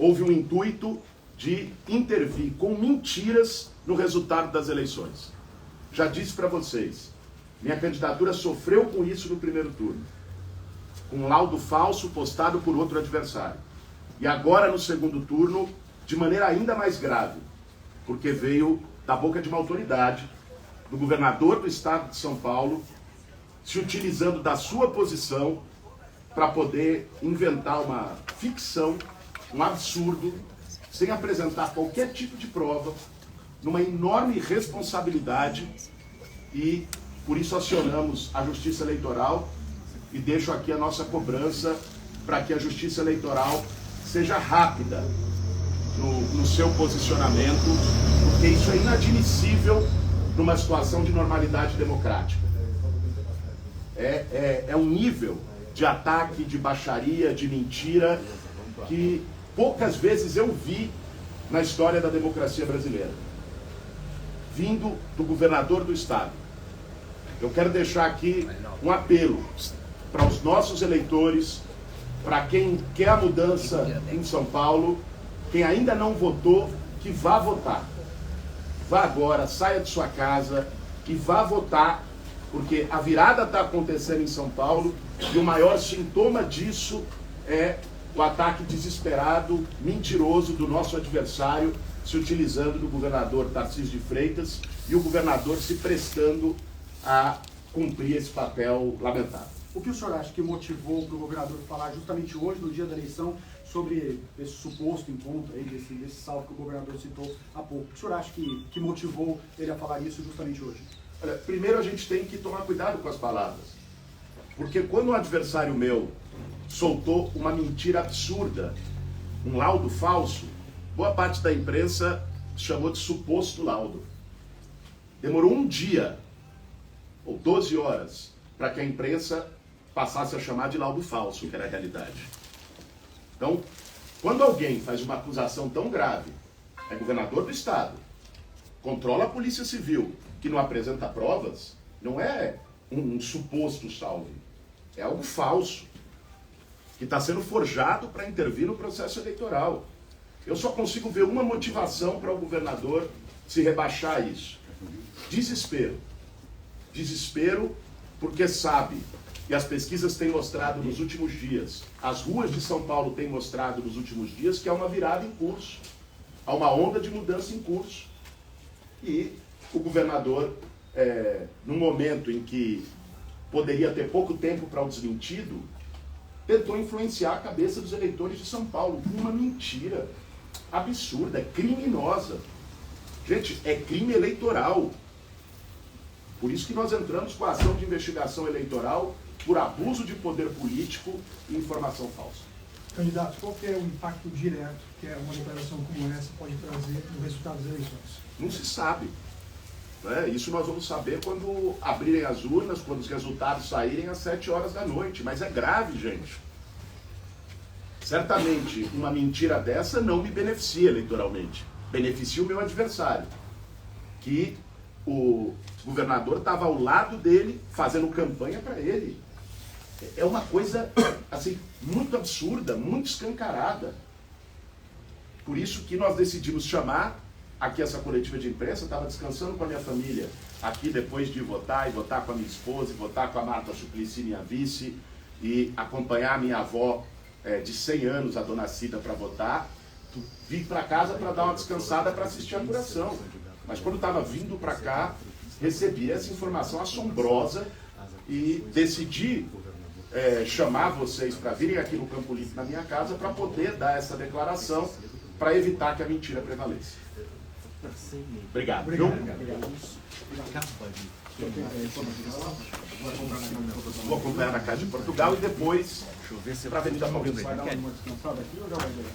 houve um intuito de intervir com mentiras no resultado das eleições. Já disse para vocês, minha candidatura sofreu com isso no primeiro turno, com um laudo falso postado por outro adversário. E agora no segundo turno, de maneira ainda mais grave, porque veio da boca de uma autoridade, do governador do estado de São Paulo, se utilizando da sua posição para poder inventar uma ficção, um absurdo, sem apresentar qualquer tipo de prova, numa enorme responsabilidade, e por isso acionamos a Justiça Eleitoral e deixo aqui a nossa cobrança para que a Justiça Eleitoral seja rápida no seu posicionamento, porque isso é inadmissível numa situação de normalidade democrática. É um nível de ataque, de baixaria, de mentira, que poucas vezes eu vi na história da democracia brasileira, vindo do governador do estado. Eu quero deixar aqui um apelo para os nossos eleitores, para quem quer a mudança em São Paulo, quem ainda não votou, que vá votar. Vá agora, saia de sua casa e vá votar, porque a virada está acontecendo em São Paulo e o maior sintoma disso é o ataque desesperado, mentiroso do nosso adversário, se utilizando do governador Tarcísio de Freitas e o governador se prestando a cumprir esse papel lamentável. O que o senhor acha que motivou para o governador falar justamente hoje, no dia da eleição, sobre esse suposto encontro aí, desse salve que o governador citou há pouco? O que o senhor acha que motivou ele a falar isso justamente hoje? Olha, primeiro a gente tem que tomar cuidado com as palavras, porque quando um adversário meu soltou uma mentira absurda, um laudo falso, boa parte da imprensa chamou de suposto laudo. Demorou um dia, ou 12 horas, para que a imprensa passasse a chamar de laudo falso, que era a realidade. Então, quando alguém faz uma acusação tão grave, é governador do estado, controla a Polícia Civil, que não apresenta provas, não é um suposto salve, é algo falso, que está sendo forjado para intervir no processo eleitoral. Eu só consigo ver uma motivação para o governador se rebaixar a isso. Desespero. Desespero porque sabe, e as pesquisas têm mostrado nos últimos dias, as ruas de São Paulo têm mostrado nos últimos dias que há uma virada em curso, há uma onda de mudança em curso. E o governador, num momento em que poderia ter pouco tempo para o desmentido, tentou influenciar a cabeça dos eleitores de São Paulo com uma mentira absurda, criminosa. Gente, é crime eleitoral. Por isso que nós entramos com a ação de investigação eleitoral por abuso de poder político e informação falsa. Candidato, qual que é o impacto direto que uma declaração como essa pode trazer no resultado das eleições? Não se sabe. Isso nós vamos saber quando abrirem as urnas, quando os resultados saírem às 7 horas da noite. Mas é grave, gente. Certamente, uma mentira dessa não me beneficia eleitoralmente. Beneficia o meu adversário, que o governador estava ao lado dele, fazendo campanha para ele. É uma coisa, assim, muito absurda, muito escancarada. Por isso que nós decidimos chamar aqui essa coletiva de imprensa. Estava descansando com a minha família aqui depois de votar, e votar com a minha esposa, e votar com a Marta Suplicy, minha vice, e acompanhar a minha avó de 100 anos, a dona Cida, para votar. Vim para casa para dar uma descansada para assistir a apuração. Mas quando estava vindo para cá, recebi essa informação assombrosa e decidi chamar vocês para virem aqui no Campo Limpo, na minha casa, para poder dar essa declaração, para evitar que a mentira prevaleça. Obrigado. Vou acompanhar na Casa de Portugal e depois para a Avenida Paulista. Vai dar uma descansada aqui ou já vai ver?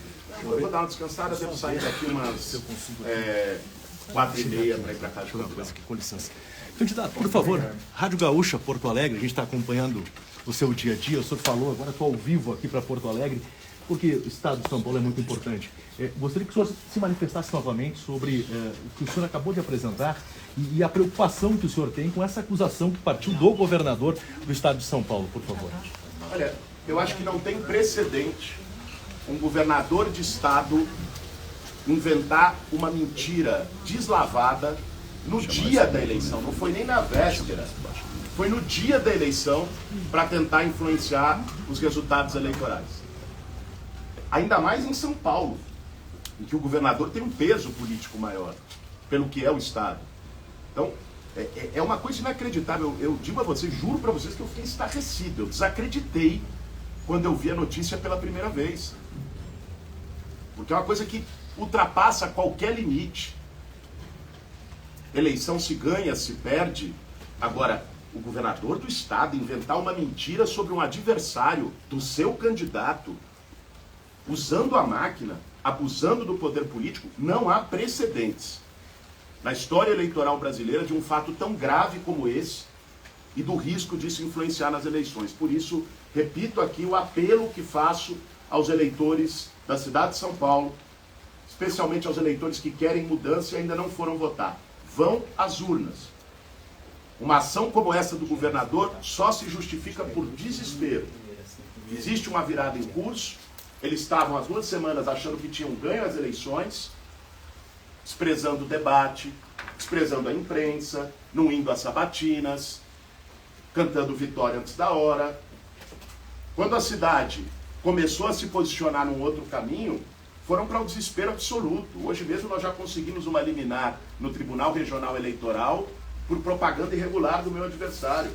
Eu vou dar uma descansada, devo sair daqui umas 4h30 para ir para a Casa de Portugal. Com licença. Candidato, por favor, Rádio Gaúcha, Porto Alegre, a gente está acompanhando o seu dia a dia, o senhor falou, agora estou ao vivo aqui para Porto Alegre, porque o estado de São Paulo é muito importante. Gostaria que o senhor se manifestasse novamente sobre o que o senhor acabou de apresentar e a preocupação que o senhor tem com essa acusação que partiu do governador do estado de São Paulo, por favor. Olha, eu acho que não tem precedente um governador de estado inventar uma mentira deslavada no dia da eleição, não foi nem na véspera, foi no dia da eleição para tentar influenciar os resultados eleitorais. Ainda mais em São Paulo, em que o governador tem um peso político maior, pelo que é o estado. Então, é uma coisa inacreditável. Eu digo a vocês, juro para vocês que eu fiquei estarrecido, eu desacreditei quando eu vi a notícia pela primeira vez. Porque é uma coisa que ultrapassa qualquer limite. Eleição se ganha, se perde. Agora, o governador do estado inventar uma mentira sobre um adversário do seu candidato, usando a máquina, abusando do poder político, não há precedentes na história eleitoral brasileira de um fato tão grave como esse e do risco de se influenciar nas eleições. Por isso, repito aqui o apelo que faço aos eleitores da cidade de São Paulo, especialmente aos eleitores que querem mudança e ainda não foram votar. Vão às urnas. Uma ação como essa do governador só se justifica por desespero. Existe uma virada em curso, eles estavam há 2 semanas achando que tinham ganho as eleições, desprezando o debate, desprezando a imprensa, não indo às sabatinas, cantando vitória antes da hora. Quando a cidade começou a se posicionar num outro caminho, foram para o desespero absoluto. Hoje mesmo nós já conseguimos uma liminar no Tribunal Regional Eleitoral por propaganda irregular do meu adversário.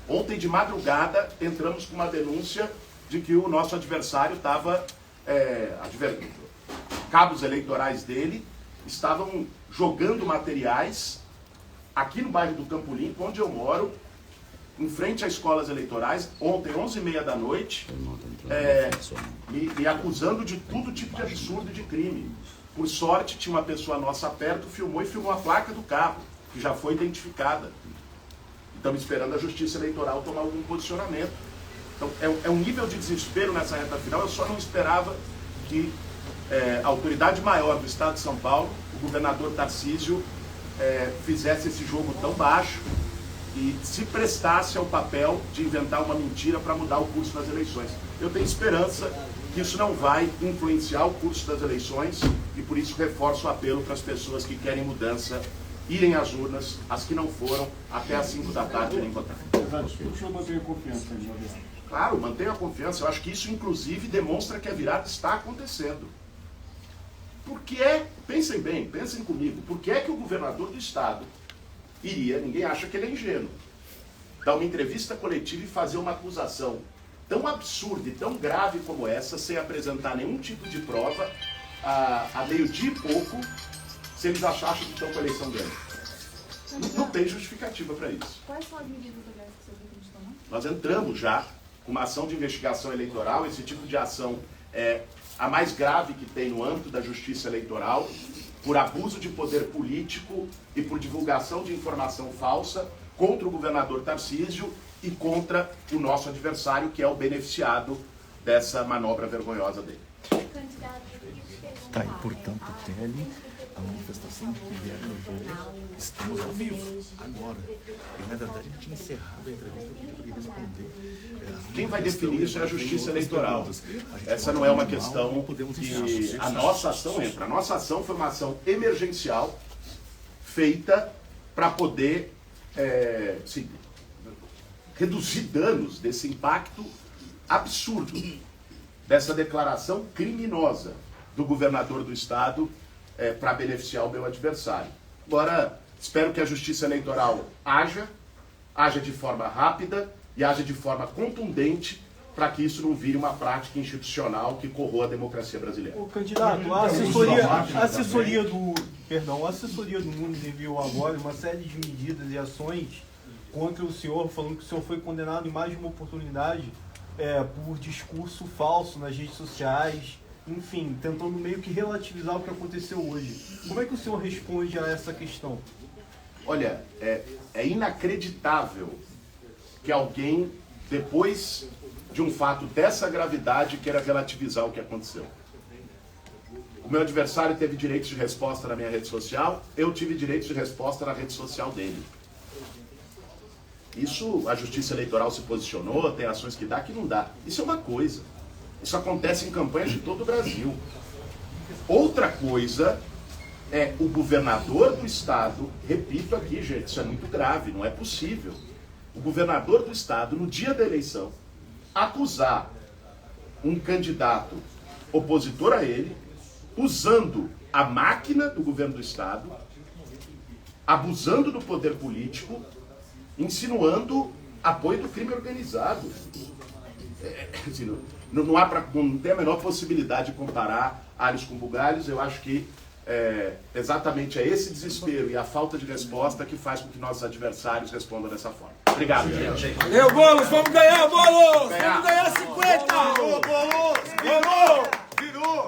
Ontem de madrugada entramos com uma denúncia de que o nosso adversário estava, cabos eleitorais dele estavam jogando materiais aqui no bairro do Campo Limpo, onde eu moro, em frente às escolas eleitorais, ontem, 11h30 da noite, me acusando de todo tipo de absurdo e de crime. Por sorte, tinha uma pessoa nossa perto, filmou a placa do carro, que já foi identificada. Estamos esperando a Justiça Eleitoral tomar algum posicionamento. Então, é um nível de desespero nessa reta final. Eu só não esperava que a autoridade maior do Estado de São Paulo, o governador Tarcísio, fizesse esse jogo tão baixo e se prestasse ao papel de inventar uma mentira para mudar o curso das eleições. Eu tenho esperança que isso não vai influenciar o curso das eleições e por isso reforço o apelo para as pessoas que querem mudança irem às urnas, as que não foram, até às 5 da tarde irem votar. O senhor mantém a confiança aí, Claro, mantenho a confiança. Eu acho que isso, inclusive, demonstra que a virada está acontecendo. Por que pensem bem, pensem comigo, por que é que o governador do estado iria, ninguém acha que ele é ingênuo, dar uma entrevista coletiva e fazer uma acusação tão absurda e tão grave como essa, sem apresentar nenhum tipo de prova, a meio-dia e pouco, se eles acham que estão com a eleição ganha? Não tem justificativa para isso. Quais são as medidas legais que você pretende tomar? Nós entramos já com uma ação de investigação eleitoral. Esse tipo de ação é a mais grave que tem no âmbito da justiça eleitoral, por abuso de poder político e por divulgação de informação falsa contra o governador Tarcísio e contra o nosso adversário, que é o beneficiado dessa manobra vergonhosa dele. Tá, e portanto, Tele, a manifestação que vier no voo, estamos ao vivo, agora. E na verdade ele tinha encerrado a entrevista para responder. Quem vai definir isso é a Justiça Eleitoral. Essa não é uma questão que a nossa ação entra. A nossa ação foi uma ação emergencial feita para poder reduzir danos desse impacto absurdo, dessa declaração criminosa do governador do estado para beneficiar o meu adversário. Agora, espero que a Justiça Eleitoral haja de forma rápida e haja de forma contundente para que isso não vire uma prática institucional que corroa a democracia brasileira. O candidato, a assessoria do Nunes enviou agora uma série de medidas e ações contra o senhor, falando que o senhor foi condenado em mais de uma oportunidade por discurso falso nas redes sociais, enfim, tentando meio que relativizar o que aconteceu hoje. Como é que o senhor responde a essa questão? Olha, é inacreditável que alguém, depois de um fato dessa gravidade, queira relativizar o que aconteceu. O meu adversário teve direitos de resposta na minha rede social, eu tive direitos de resposta na rede social dele. Isso, a Justiça Eleitoral se posicionou, tem ações que dá, que não dá. Isso é uma coisa. Isso acontece em campanhas de todo o Brasil. Outra coisa é o governador do estado, repito aqui, gente, isso é muito grave, não é possível. O governador do estado, no dia da eleição, acusar um candidato opositor a ele, usando a máquina do governo do estado, abusando do poder político, insinuando apoio do crime organizado. Não tem a menor possibilidade de comparar alhos com bugalhos. Eu acho que exatamente é esse desespero e a falta de resposta que faz com que nossos adversários respondam dessa forma. Obrigado, gente. Valeu, Boulos! Vamos ganhar, Boulos! Vamos ganhar 50! Virou!